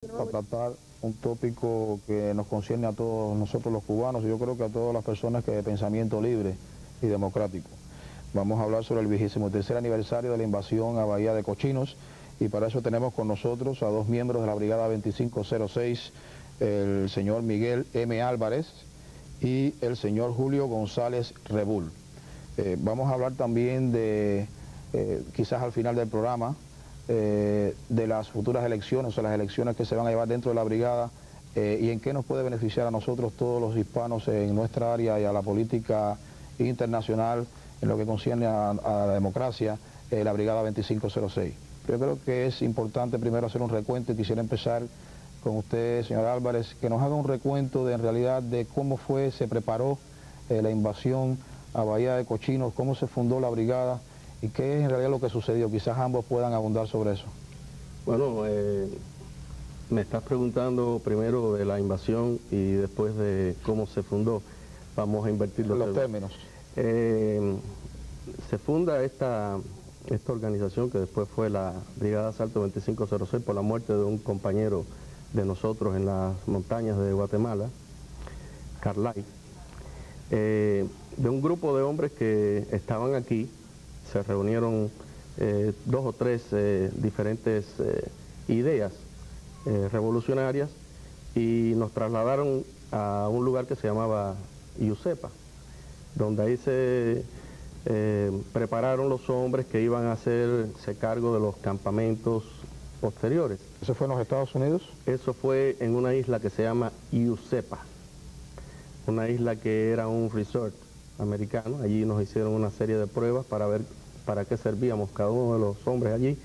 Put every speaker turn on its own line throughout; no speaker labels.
a tratar un tópico que nos concierne a todos nosotros los cubanos y yo creo que a todas las personas que de pensamiento libre y democrático. Vamos a hablar sobre el 23º aniversario de la invasión a Bahía de Cochinos y para eso tenemos con nosotros a dos miembros de la Brigada 2506, el señor Miguel M. Álvarez y el señor Julio González Rebul. Vamos a hablar también de, quizás al final del programa, de las futuras elecciones o las elecciones que se van a llevar dentro de la brigada y en qué nos puede beneficiar a nosotros todos los hispanos en nuestra área y a la política internacional en lo que concierne a la democracia, la brigada 2506. Yo creo que es importante primero hacer un recuento y quisiera empezar con usted, señor Álvarez, que nos haga un recuento de en realidad de cómo fue, se preparó la invasión a Bahía de Cochinos, cómo se fundó la brigada y qué es en realidad lo que sucedió. Quizás ambos puedan abundar sobre eso.
Bueno, me estás preguntando primero de la invasión y después de cómo se fundó. Vamos a invertir
los términos.
Se funda esta organización que después fue la Brigada de Asalto 2506 por la muerte de un compañero de nosotros en las montañas de Guatemala, Carlay, de un grupo de hombres que estaban aquí. Se reunieron dos o tres diferentes ideas revolucionarias y nos trasladaron a un lugar que se llamaba Yusepa, donde ahí se prepararon los hombres que iban a hacerse cargo de los campamentos posteriores.
¿Eso fue en los Estados Unidos?
Eso fue en una isla que se llama Yusepa, una isla que era un resort americano. Allí nos hicieron una serie de pruebas para ver para qué servíamos cada uno de los hombres allí.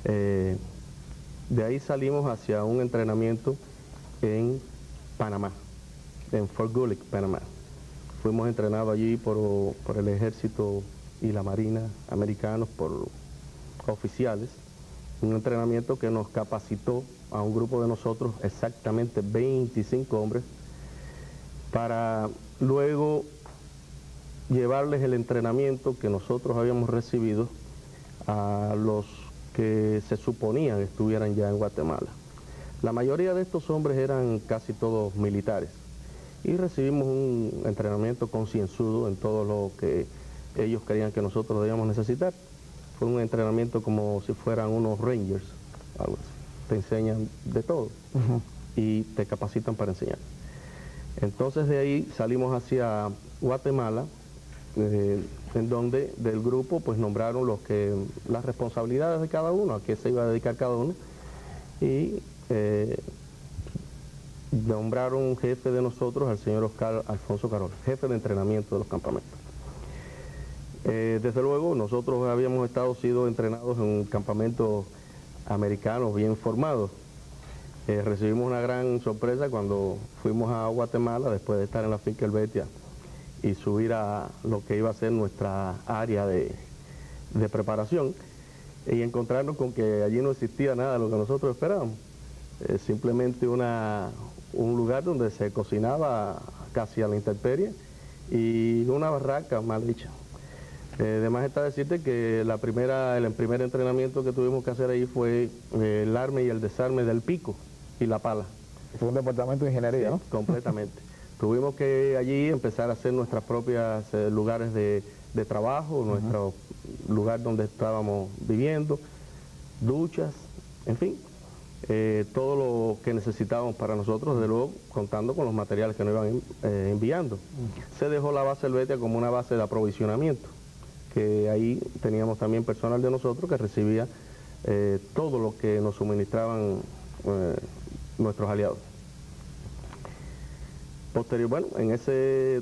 De ahí salimos hacia un entrenamiento en Panamá, en Fort Gulick, Panamá. Fuimos entrenados allí por el ejército y la marina americanos, por oficiales. Un entrenamiento que nos capacitó a un grupo de nosotros, exactamente 25 hombres, para luego llevarles el entrenamiento que nosotros habíamos recibido a los que se suponían estuvieran ya en Guatemala. La mayoría de estos hombres eran casi todos militares y recibimos un entrenamiento concienzudo en todo lo que ellos creían que nosotros debíamos necesitar. Fue un entrenamiento como si fueran unos rangers, algo así. Te enseñan de todo y te capacitan para enseñar. Entonces de ahí salimos hacia Guatemala, en donde del grupo pues nombraron las responsabilidades de cada uno, a qué se iba a dedicar cada uno, y nombraron un jefe de nosotros, al señor Oscar Alfonso Carol, jefe de entrenamiento de los campamentos. Desde luego nosotros habíamos sido entrenados en campamentos americanos bien formados. Recibimos una gran sorpresa cuando fuimos a Guatemala después de estar en la finca Helvetia y subir a lo que iba a ser nuestra área de preparación y encontrarnos con que allí no existía nada de lo que nosotros esperábamos. Simplemente un lugar donde se cocinaba casi a la intemperie y una barraca mal hecha. Además está decirte que el primer entrenamiento que tuvimos que hacer ahí fue el arme y el desarme del pico y la pala.
Fue un departamento de ingeniería,
sí,
¿no?
Completamente. Tuvimos que allí empezar a hacer nuestras propias lugares de trabajo, nuestro lugar donde estábamos viviendo, duchas, en fin, todo lo que necesitábamos para nosotros, desde luego contando con los materiales que nos iban enviando. Se dejó la base Helvetia como una base de aprovisionamiento, que ahí teníamos también personal de nosotros que recibía todo lo que nos suministraban nuestros aliados. Bueno, en ese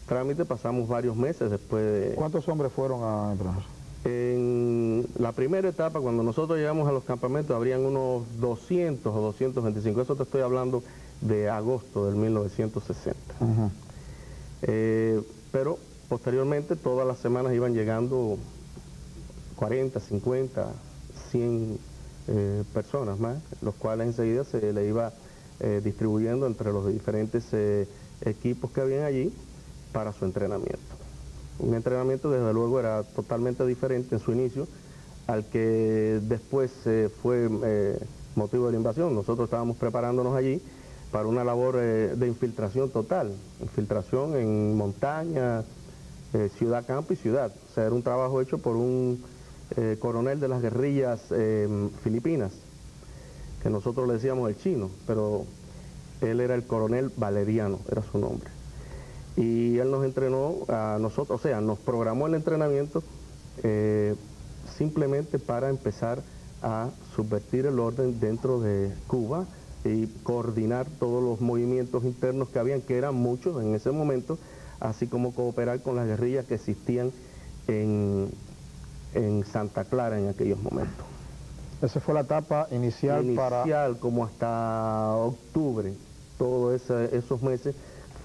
trámite pasamos varios meses después de...
¿Cuántos hombres fueron a entrenar?
En la primera etapa, cuando nosotros llegamos a los campamentos, habrían unos 200 o 225. Eso te estoy hablando de agosto del 1960. Pero posteriormente, todas las semanas iban llegando 40, 50, 100 personas más, los cuales enseguida se le iba distribuyendo entre los diferentes equipos que habían allí para su entrenamiento. Un entrenamiento desde luego era totalmente diferente en su inicio al que después fue motivo de la invasión. Nosotros estábamos preparándonos allí para una labor de infiltración total, infiltración en montaña, ciudad, campo y ciudad. O sea, era un trabajo hecho por un coronel de las guerrillas filipinas, que nosotros le decíamos el chino, pero él era el coronel Valeriano, era su nombre. Y él nos entrenó a nosotros, o sea, nos programó el entrenamiento simplemente para empezar a subvertir el orden dentro de Cuba y coordinar todos los movimientos internos que habían, que eran muchos en ese momento, así como cooperar con las guerrillas que existían en Santa Clara en aquellos momentos.
Esa fue la etapa inicial
como hasta octubre, todos esos meses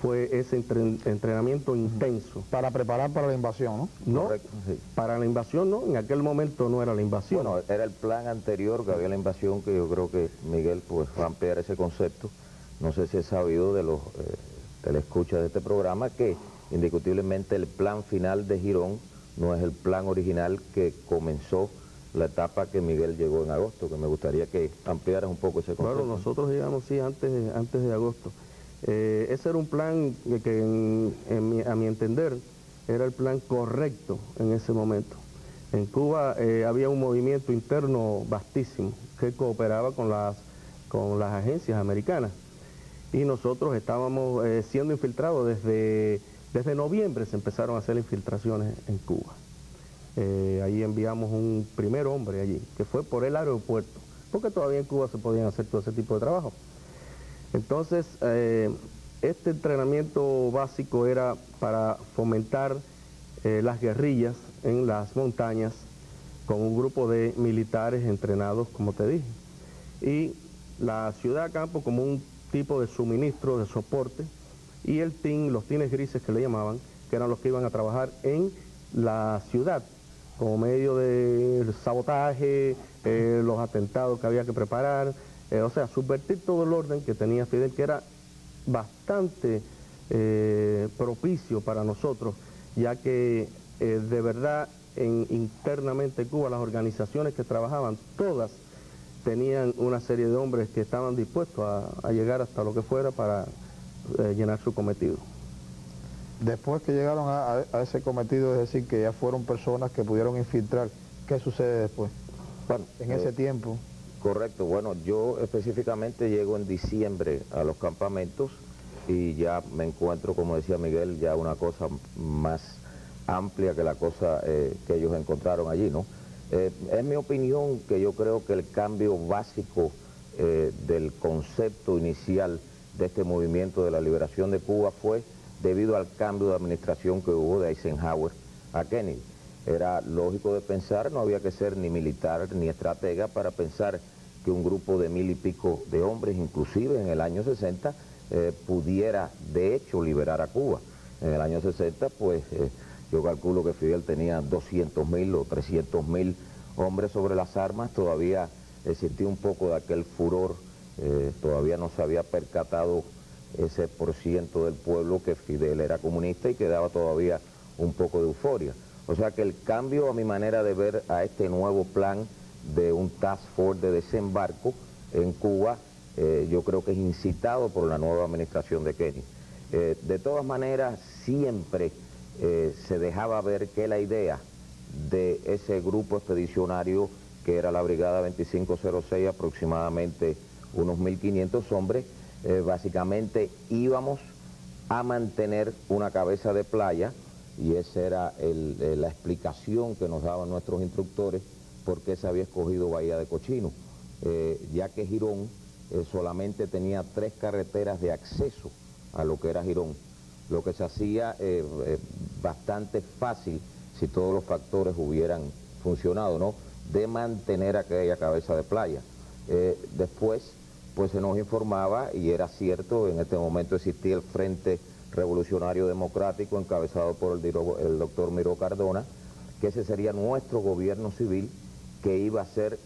fue ese entrenamiento intenso.
Para preparar para la invasión, ¿no?
No,
Correcto, sí.
Para la invasión no, en aquel momento no era la invasión.
Bueno, era el plan anterior que había la invasión, que yo creo que Miguel pues va a ampliar ese concepto. No sé si es sabido de los escucha de este programa que indiscutiblemente el plan final de Girón no es el plan original que comenzó la etapa que Miguel llegó en agosto, que me gustaría que ampliaras un poco ese concepto.
Claro, nosotros llegamos sí antes de agosto. Ese era un plan que a mi entender era el plan correcto en ese momento. En Cuba había un movimiento interno vastísimo que cooperaba con las agencias americanas y nosotros estábamos siendo infiltrados desde noviembre. Se empezaron a hacer infiltraciones en Cuba. Ahí enviamos un primer hombre allí, que fue por el aeropuerto, porque todavía en Cuba se podían hacer todo ese tipo de trabajo. Entonces, este entrenamiento básico era para fomentar las guerrillas en las montañas con un grupo de militares entrenados, como te dije. Y la ciudad campo como un tipo de suministro, de soporte, y el team, los tines grises que le llamaban, que eran los que iban a trabajar en la ciudad, como medio de sabotaje, los atentados que había que preparar, o sea, subvertir todo el orden que tenía Fidel, que era bastante propicio para nosotros, ya que de verdad internamente en Cuba las organizaciones que trabajaban, todas tenían una serie de hombres que estaban dispuestos a llegar hasta lo que fuera para llenar su cometido.
Después que llegaron a ese cometido, es decir, que ya fueron personas que pudieron infiltrar, ¿qué sucede después?
Bueno,
en ese tiempo.
Correcto, bueno, yo específicamente llego en diciembre a los campamentos y ya me encuentro, como decía Miguel, ya una cosa más amplia que la cosa que ellos encontraron allí, ¿no? Es mi opinión que yo creo que el cambio básico del concepto inicial de este movimiento de la liberación de Cuba fue debido al cambio de administración que hubo de Eisenhower a Kennedy. Era lógico de pensar, no había que ser ni militar ni estratega para pensar que un grupo de 1000 y pico de hombres, inclusive en el año 60, pudiera de hecho liberar a Cuba. En el año 60, pues yo calculo que Fidel tenía 200.000 o 300.000 hombres sobre las armas, todavía existía un poco de aquel furor, todavía no se había percatado ese % del pueblo que Fidel era comunista y que daba todavía un poco de euforia. O sea que el cambio a mi manera de ver a este nuevo plan de un task force de desembarco en Cuba, yo creo que es incitado por la nueva administración de Kennedy. De todas maneras, siempre se dejaba ver que la idea de ese grupo expedicionario, que era la Brigada 2506, aproximadamente unos 1.500 hombres, básicamente íbamos a mantener una cabeza de playa, y esa era la explicación que nos daban nuestros instructores por qué se había escogido Bahía de Cochino, ya que Girón solamente tenía 3 carreteras de acceso a lo que era Girón, lo que se hacía bastante fácil, si todos los factores hubieran funcionado, ¿no?, de mantener aquella cabeza de playa. Después, pues se nos informaba, y era cierto, en este momento existía el Frente Revolucionario Democrático encabezado por el doctor Miró Cardona, que ese sería nuestro gobierno civil que iba a ser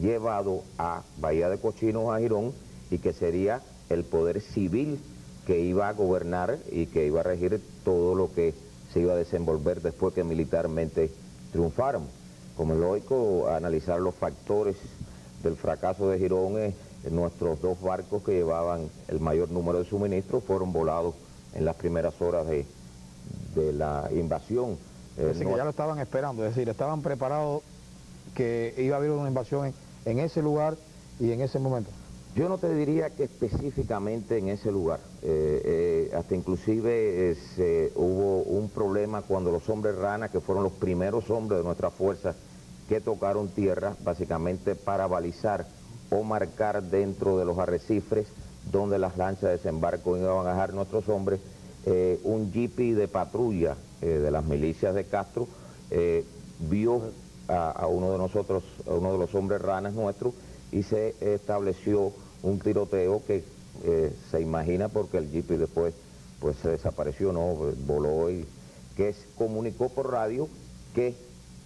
llevado a Bahía de Cochinos, a Girón, y que sería el poder civil que iba a gobernar y que iba a regir todo lo que se iba a desenvolver después que militarmente triunfáramos. Como es lógico, analizar los factores del fracaso de Girón, nuestros dos barcos que llevaban el mayor número de suministros fueron volados en las primeras horas de la invasión.
Es decir, que ya lo estaban esperando, es decir, estaban preparados que iba a haber una invasión en ese lugar y en ese momento.
Yo no te diría que específicamente en ese lugar, hasta inclusive hubo un problema cuando los hombres rana, que fueron los primeros hombres de nuestra fuerza que tocaron tierra, básicamente para balizar o marcar dentro de los arrecifes donde las lanchas de desembarco iban a dejar nuestros hombres, un jipi de patrulla de las milicias de Castro vio a uno de nosotros, a uno de los hombres ranas nuestros, y se estableció un tiroteo que se imagina porque el jipi después pues se desapareció, ¿no? Voló, y que comunicó por radio que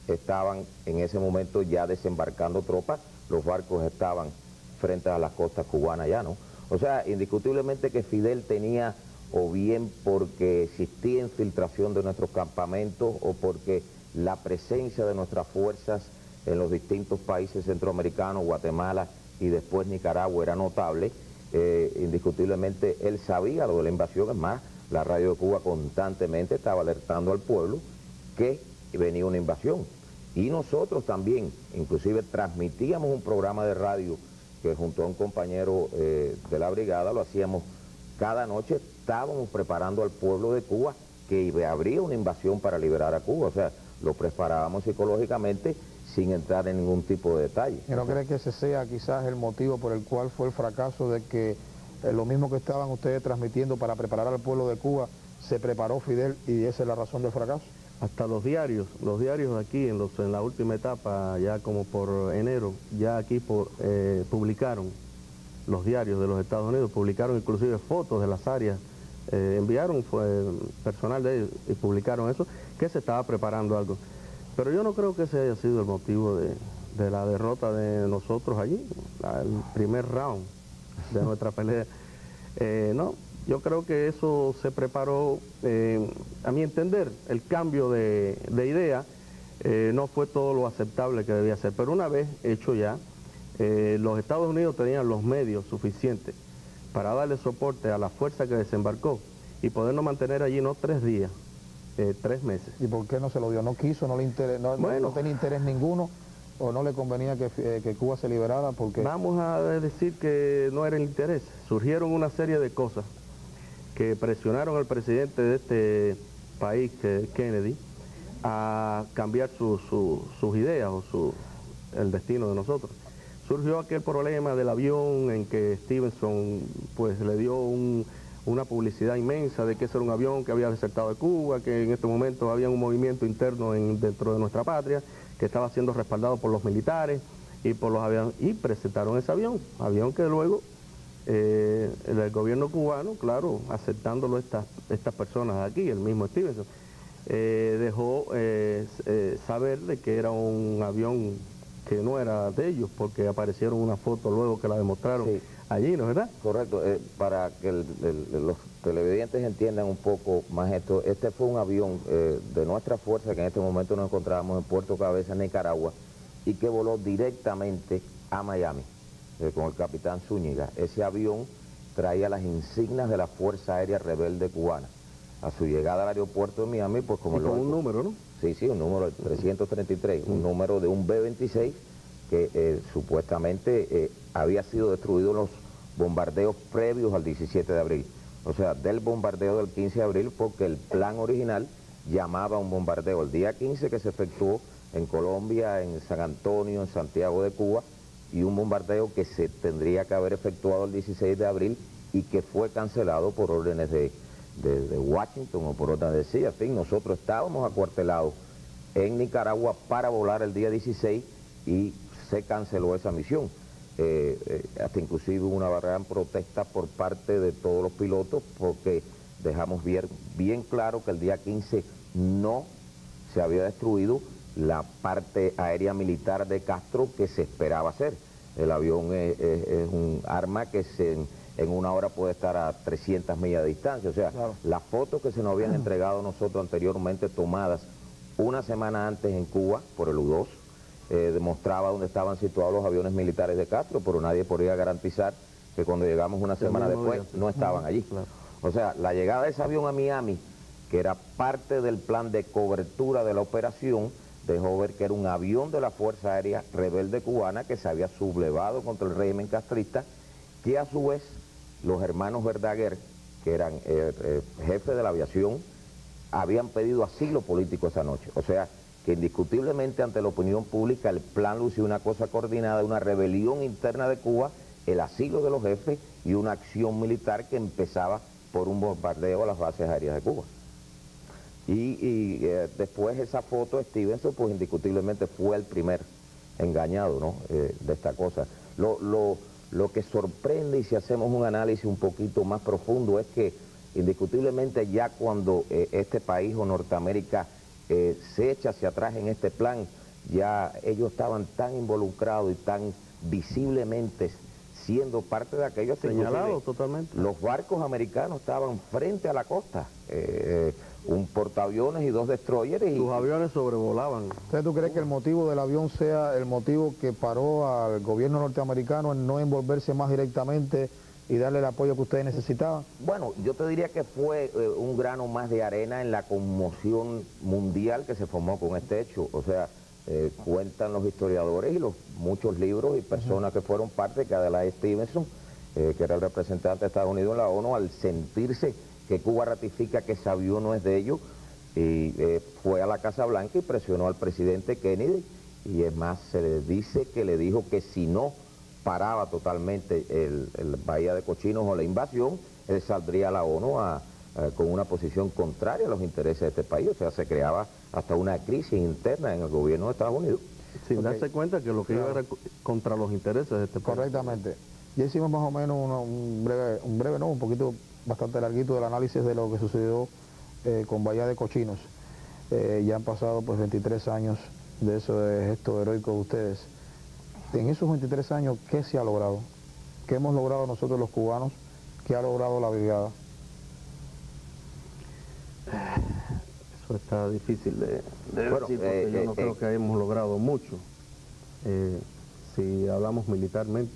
estaban en ese momento ya desembarcando tropas, los barcos estaban frente a las costas cubanas ya, ¿no? O sea, indiscutiblemente que Fidel tenía, o bien porque existía infiltración de nuestros campamentos, o porque la presencia de nuestras fuerzas en los distintos países centroamericanos, Guatemala y después Nicaragua era notable, indiscutiblemente él sabía lo de la invasión. Es más, la radio de Cuba constantemente estaba alertando al pueblo que venía una invasión. Y nosotros también, inclusive transmitíamos un programa de radio que junto a un compañero de la brigada lo hacíamos cada noche, estábamos preparando al pueblo de Cuba que habría una invasión para liberar a Cuba, o sea, lo preparábamos psicológicamente sin entrar en ningún tipo de detalle.
¿Y no cree que ese sea quizás el motivo por el cual fue el fracaso de que lo mismo que estaban ustedes transmitiendo para preparar al pueblo de Cuba, se preparó Fidel y esa es la razón del fracaso?
Hasta los diarios de aquí en la última etapa, ya como por enero, ya aquí publicaron, los diarios de los Estados Unidos publicaron inclusive fotos de las áreas, enviaron personal de ellos y publicaron eso, que se estaba preparando algo. Pero yo no creo que ese haya sido el motivo de la derrota de nosotros allí, el primer round de nuestra pelea. No, yo creo que eso se preparó, a mi entender, el cambio de idea no fue todo lo aceptable que debía ser, pero una vez hecho ya, los Estados Unidos tenían los medios suficientes para darle soporte a la fuerza que desembarcó y podernos mantener allí no 3 días, 3 meses.
¿Y por qué no se lo dio? ¿No quiso? ¿No le no tenía interés ninguno? ¿O no le convenía que Cuba se liberara? Porque
vamos a decir que no era el interés. Surgieron una serie de cosas que presionaron al presidente de este país, Kennedy, a cambiar sus ideas o el destino de nosotros. Surgió aquel problema del avión en que Stevenson pues le dio una publicidad inmensa de que ese era un avión que había desertado de Cuba, que en este momento había un movimiento interno dentro de nuestra patria, que estaba siendo respaldado por los militares y por los aviones, y presentaron ese avión que luego el gobierno cubano, claro, aceptándolo estas personas de aquí, el mismo Stevenson, dejó saber de que era un avión que no era de ellos, porque aparecieron una foto luego que la demostraron allí, ¿no es verdad?
Correcto, para que los televidentes entiendan un poco más esto, este fue un avión de nuestra fuerza que en este momento nos encontrábamos en Puerto Cabezas, Nicaragua, y que voló directamente a Miami con el capitán Zúñiga. Ese avión traía las insignias de la Fuerza Aérea Rebelde Cubana. A su llegada al aeropuerto de Miami, pues como
con un número, ¿no?
Sí, un número 333, un número de un B-26 que supuestamente había sido destruido en los bombardeos previos al 17 de abril. O sea, del bombardeo del 15 de abril, porque el plan original llamaba a un bombardeo el día 15 que se efectuó en Colombia, en San Antonio, en Santiago de Cuba, y un bombardeo que se tendría que haber efectuado el 16 de abril y que fue cancelado por órdenes de Washington o por órdenes de CIA. En fin, nosotros estábamos acuartelados en Nicaragua para volar el día 16 y se canceló esa misión. Hasta inclusive hubo una gran protesta por parte de todos los pilotos porque dejamos bien claro que el día 15 no se había destruido la parte aérea militar de Castro que se esperaba hacer. El avión es un arma que en una hora puede estar a 300 millas de distancia. O sea, claro, las fotos que se nos habían entregado nosotros anteriormente, tomadas una semana antes en Cuba por el U-2, demostraba dónde estaban situados los aviones militares de Castro, pero nadie podía garantizar que cuando llegamos una semana después no estaban allí.
Claro.
O sea, la llegada de ese avión a Miami, que era parte del plan de cobertura de la operación, dejó ver que era un avión de la Fuerza Aérea Rebelde Cubana que se había sublevado contra el régimen castrista, que a su vez los hermanos Verdaguer, que eran jefes de la aviación, habían pedido asilo político esa noche. O sea, que indiscutiblemente ante la opinión pública el plan lució una cosa coordinada, una rebelión interna de Cuba, el asilo de los jefes y una acción militar que empezaba por un bombardeo a las bases aéreas de Cuba. Y después esa foto de Stevenson, pues indiscutiblemente fue el primer engañado, ¿no? De esta cosa. Lo que sorprende, y si hacemos un análisis un poquito más profundo, es que indiscutiblemente ya cuando este país o Norteamérica se echa hacia atrás en este plan, ya ellos estaban tan involucrados y tan visiblemente siendo parte de aquello.
Señalado totalmente.
Los barcos americanos estaban frente a la costa, un portaaviones y 2 destroyers. Y
sus aviones sobrevolaban.
Entonces, ¿tú crees que el motivo del avión sea el motivo que paró al gobierno norteamericano en no envolverse más directamente y darle el apoyo que ustedes necesitaban?
Bueno, yo te diría que fue un grano más de arena en la conmoción mundial que se formó con este hecho. O sea, cuentan los historiadores y muchos libros y personas que fueron parte, que Adlai Stevenson, que era el representante de Estados Unidos en la ONU, al sentirse que Cuba ratifica que ese avión no es de ellos, y fue a la Casa Blanca y presionó al presidente Kennedy, y es más, se le dice que le dijo que si no paraba totalmente el Bahía de Cochinos o la invasión, él saldría a la ONU con una posición contraria a los intereses de este país. O sea, se creaba hasta una crisis interna en el gobierno de Estados Unidos.
Sin darse cuenta que lo que iba era contra los intereses de este país.
Correctamente. Ya hicimos más o menos un poquito bastante larguito del análisis de lo que sucedió con Bahía de Cochinos. Ya han pasado pues 23 años de ese gesto heroico de ustedes. En esos 23 años, ¿qué se ha logrado? ¿Qué hemos logrado nosotros los cubanos? ¿Qué ha logrado la brigada?
Eso está difícil de decir, porque yo no creo que hayamos logrado mucho. Si hablamos militarmente,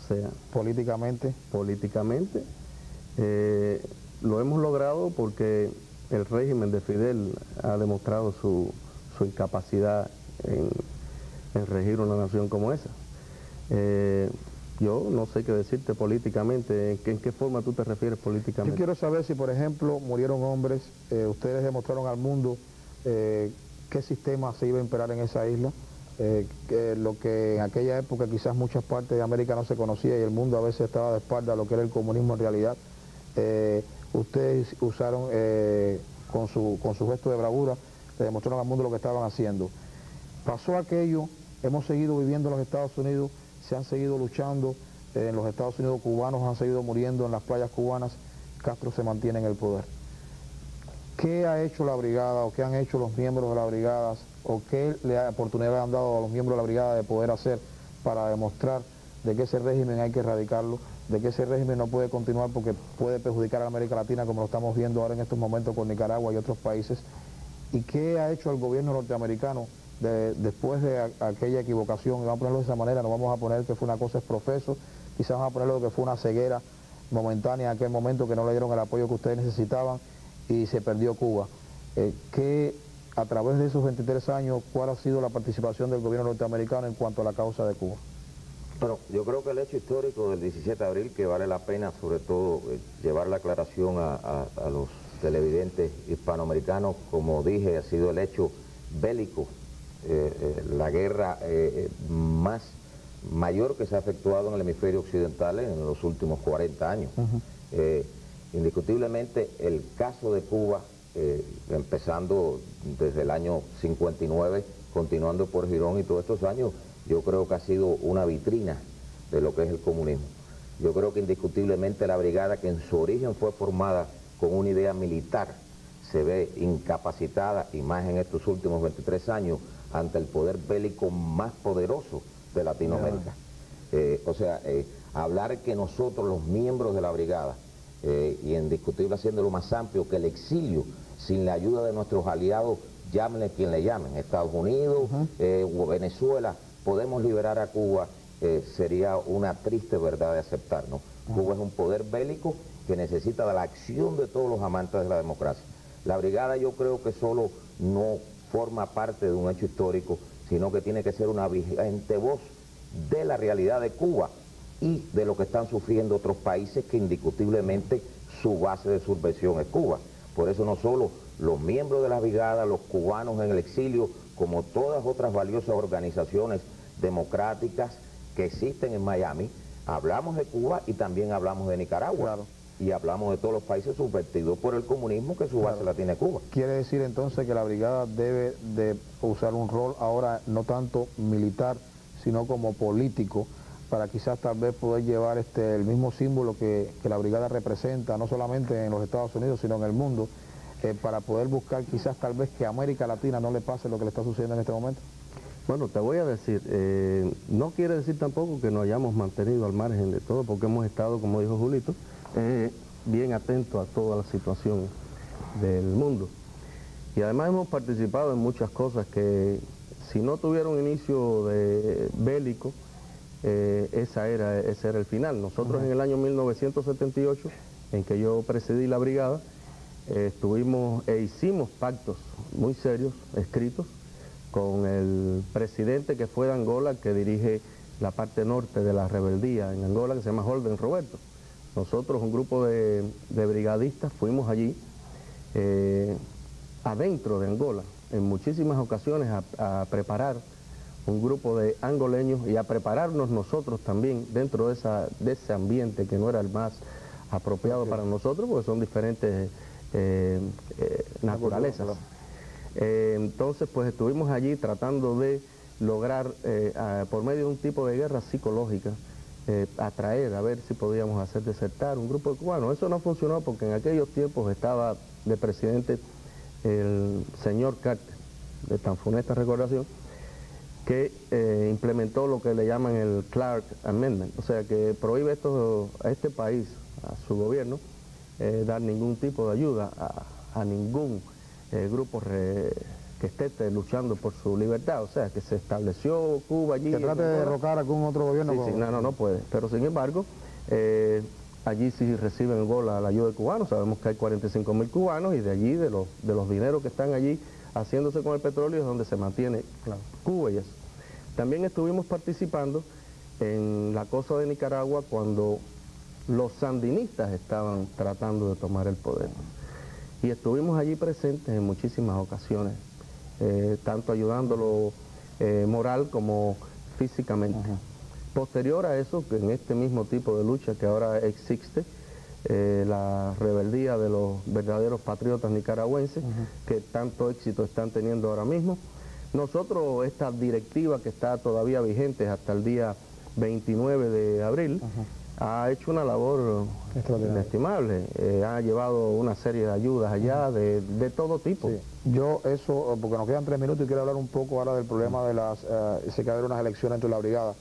o sea,
Políticamente,
lo hemos logrado porque el régimen de Fidel ha demostrado su incapacidad en regir una nación como esa. Yo no sé qué decirte políticamente. ¿En qué forma tú te refieres políticamente?
yo quiero saber si, por ejemplo, murieron hombres, ustedes demostraron al mundo qué sistema se iba a imperar en esa isla, lo que en aquella época quizás muchas partes de América no se conocía y el mundo a veces estaba de espalda a lo que era el comunismo en realidad. Ustedes usaron con su gesto de bravura, le demostraron al mundo lo que estaban haciendo. Pasó aquello, hemos seguido viviendo en los Estados Unidos, se han seguido luchando, en los Estados Unidos cubanos han seguido muriendo en las playas cubanas, Castro se mantiene en el poder. ¿Qué ha hecho la brigada o qué han hecho los miembros de la brigada o qué oportunidad le han dado a los miembros de la brigada de poder hacer para demostrar de que ese régimen hay que erradicarlo, de que ese régimen no puede continuar porque puede perjudicar a América Latina como lo estamos viendo ahora en estos momentos con Nicaragua y otros países? ¿Y qué ha hecho el gobierno norteamericano después de aquella equivocación? Y vamos a ponerlo de esa manera, no vamos a poner que fue una cosa exprofeso, quizás vamos a ponerlo que fue una ceguera momentánea en aquel momento, que no le dieron el apoyo que ustedes necesitaban y se perdió Cuba. Que a través de esos 23 años, ¿cuál ha sido la participación del gobierno norteamericano en cuanto a la causa de Cuba?
Bueno, yo creo que el hecho histórico del 17 de abril, que vale la pena sobre todo llevar la aclaración a los televidentes hispanoamericanos, como dije, ha sido el hecho bélico, la guerra mayor que se ha efectuado en el hemisferio occidental en los últimos 40 años. Indiscutiblemente el caso de Cuba, empezando desde el año 59, continuando por Girón y todos estos años, yo creo que ha sido una vitrina de lo que es el comunismo. Yo creo que indiscutiblemente la brigada, que en su origen fue formada con una idea militar, se ve incapacitada, y más en estos últimos 23 años, ante el poder bélico más poderoso de Latinoamérica. O sea, hablar que nosotros, los miembros de la brigada, y indiscutible haciéndolo más amplio, que el exilio, sin la ayuda de nuestros aliados llámenle quien le llamen, Estados Unidos o Venezuela, podemos liberar a Cuba, sería una triste verdad de aceptar, ¿no? Cuba es un poder bélico que necesita de la acción de todos los amantes de la democracia. La brigada yo creo que solo no forma parte de un hecho histórico, sino que tiene que ser una vigente voz de la realidad de Cuba y de lo que están sufriendo otros países que indiscutiblemente su base de subversión es Cuba. Por eso no solo los miembros de la brigada, los cubanos en el exilio, como todas otras valiosas organizaciones democráticas que existen en Miami, hablamos de Cuba y también hablamos de Nicaragua.
Claro.
Y hablamos de todos los países subvertidos por el comunismo que su base la tiene Cuba.
Quiere decir entonces que la brigada debe de usar un rol ahora no tanto militar, sino como político, para quizás tal vez poder llevar el mismo símbolo que la brigada representa, no solamente en los Estados Unidos, sino en el mundo, para poder buscar quizás tal vez que a América Latina no le pase lo que le está sucediendo en este momento.
Bueno, te voy a decir, no quiere decir tampoco que nos hayamos mantenido al margen de todo, porque hemos estado, como dijo Julito, bien atentos a toda la situación del mundo. Y además hemos participado en muchas cosas que, si no tuviera un inicio bélico, ese era el final. Nosotros en el año 1978, en que yo presidí la brigada, estuvimos e hicimos pactos muy serios, escritos, con el presidente que fue de Angola, que dirige la parte norte de la rebeldía en Angola, que se llama Holden Roberto. Nosotros, un grupo de brigadistas, fuimos allí, adentro de Angola, en muchísimas ocasiones a preparar un grupo de angoleños y a prepararnos nosotros también dentro de ese ambiente que no era el más apropiado para nosotros, porque son diferentes naturalezas. Entonces, pues estuvimos allí tratando de lograr, por medio de un tipo de guerra psicológica, atraer, a ver si podíamos hacer desertar un grupo de cubanos. Eso no funcionó porque en aquellos tiempos estaba de presidente el señor Carter, de tan funesta recordación, que implementó lo que le llaman el Clark Amendment, o sea que prohíbe a este país, a su gobierno, dar ningún tipo de ayuda a ningún grupo que esté luchando por su libertad, o sea que se estableció Cuba allí.
Que trate de derrocar a algún otro gobierno.
Sí, no puede, pero sin embargo, allí sí reciben Angola la ayuda de cubanos, sabemos que hay 45.000 cubanos y de allí, de los dineros que están allí haciéndose con el petróleo es donde se mantiene Cuba y eso. También estuvimos participando en la cosa de Nicaragua cuando los sandinistas estaban tratando de tomar el poder. Y estuvimos allí presentes en muchísimas ocasiones, tanto ayudándolo moral como físicamente. Posterior a eso, que en este mismo tipo de lucha que ahora existe, la rebeldía de los verdaderos patriotas nicaragüenses, que tanto éxito están teniendo ahora mismo, nosotros, esta directiva que está todavía vigente hasta el día 29 de abril, ha hecho una labor inestimable, ha llevado una serie de ayudas allá de todo tipo.
Sí. Yo eso, porque nos quedan 3 minutos y quiero hablar un poco ahora del problema de sé que va a haber unas elecciones entre la brigada,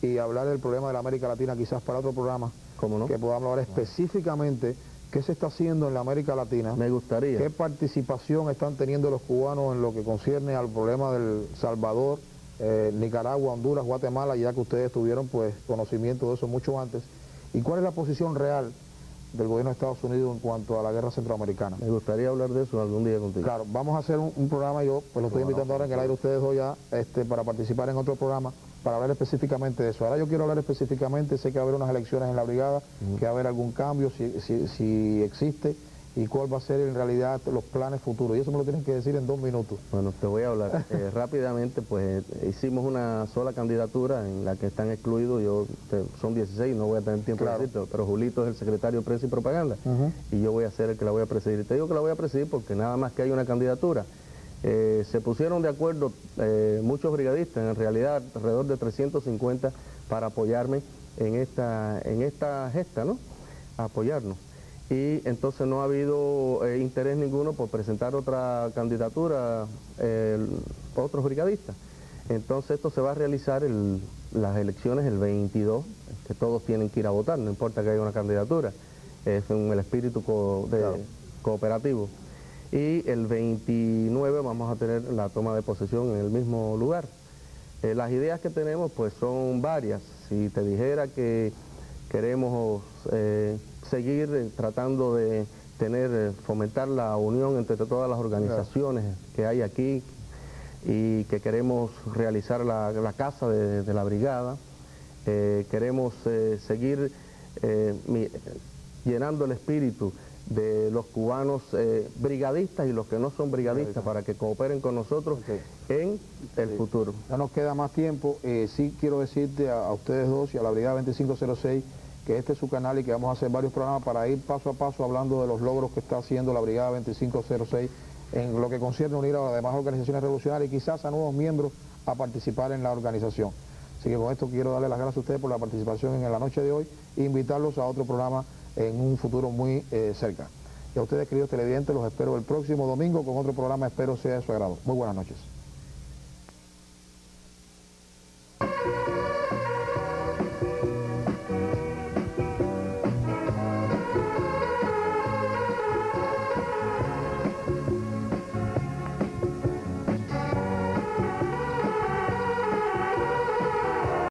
y hablar del problema de la América Latina quizás para otro programa.
¿Cómo no?
Que podamos hablar específicamente qué se está haciendo en la América Latina.
Me gustaría.
¿Qué participación están teniendo los cubanos en lo que concierne al problema del Salvador, Nicaragua, Honduras, Guatemala, ya que ustedes tuvieron pues conocimiento de eso mucho antes? ¿Y cuál es la posición real del gobierno de Estados Unidos en cuanto a la guerra centroamericana?
Me gustaría hablar de eso algún día contigo.
Claro, vamos a hacer un programa, yo pues lo estoy invitando ahora en el aire ustedes dos ya, para participar en otro programa, para hablar específicamente de eso. Ahora yo quiero hablar específicamente, sé que va a haber unas elecciones en la brigada, que va a haber algún cambio, si existe, y cuál va a ser en realidad los planes futuros. Y eso me lo tienen que decir en 2 minutos.
Bueno, te voy a hablar. Rápidamente, pues hicimos una sola candidatura en la que están excluidos, son 16, no voy a tener tiempo de decirte, pero Julito es el secretario de Prensa y Propaganda, y yo voy a ser el que la voy a presidir. Te digo que la voy a presidir porque nada más que hay una candidatura. Se pusieron de acuerdo muchos brigadistas, en realidad alrededor de 350, para apoyarme en esta gesta, ¿no? A apoyarnos. Y entonces no ha habido interés ninguno por presentar otra candidatura, otros brigadistas. Entonces esto se va a realizar las elecciones el 22, que todos tienen que ir a votar, no importa que haya una candidatura, es en el espíritu cooperativo. y el 29 vamos a tener la toma de posesión en el mismo lugar. Las ideas que tenemos pues son varias. Si te dijera que queremos seguir tratando de fomentar la unión entre todas las organizaciones que hay aquí y que queremos realizar la casa de la brigada, queremos seguir llenando el espíritu de los cubanos brigadistas y los que no son brigadistas para que cooperen con nosotros en el futuro.
No nos queda más tiempo. Sí quiero decirte a ustedes dos y a la Brigada 2506 que este es su canal y que vamos a hacer varios programas para ir paso a paso hablando de los logros que está haciendo la Brigada 2506 en lo que concierne unir a las demás organizaciones revolucionarias y quizás a nuevos miembros a participar en la organización. Así que con esto quiero darle las gracias a ustedes por la participación en la noche de hoy e invitarlos a otro programa en un futuro muy cerca. Y a ustedes, queridos televidentes, los espero el próximo domingo con otro programa, espero sea de su agrado. Muy buenas noches.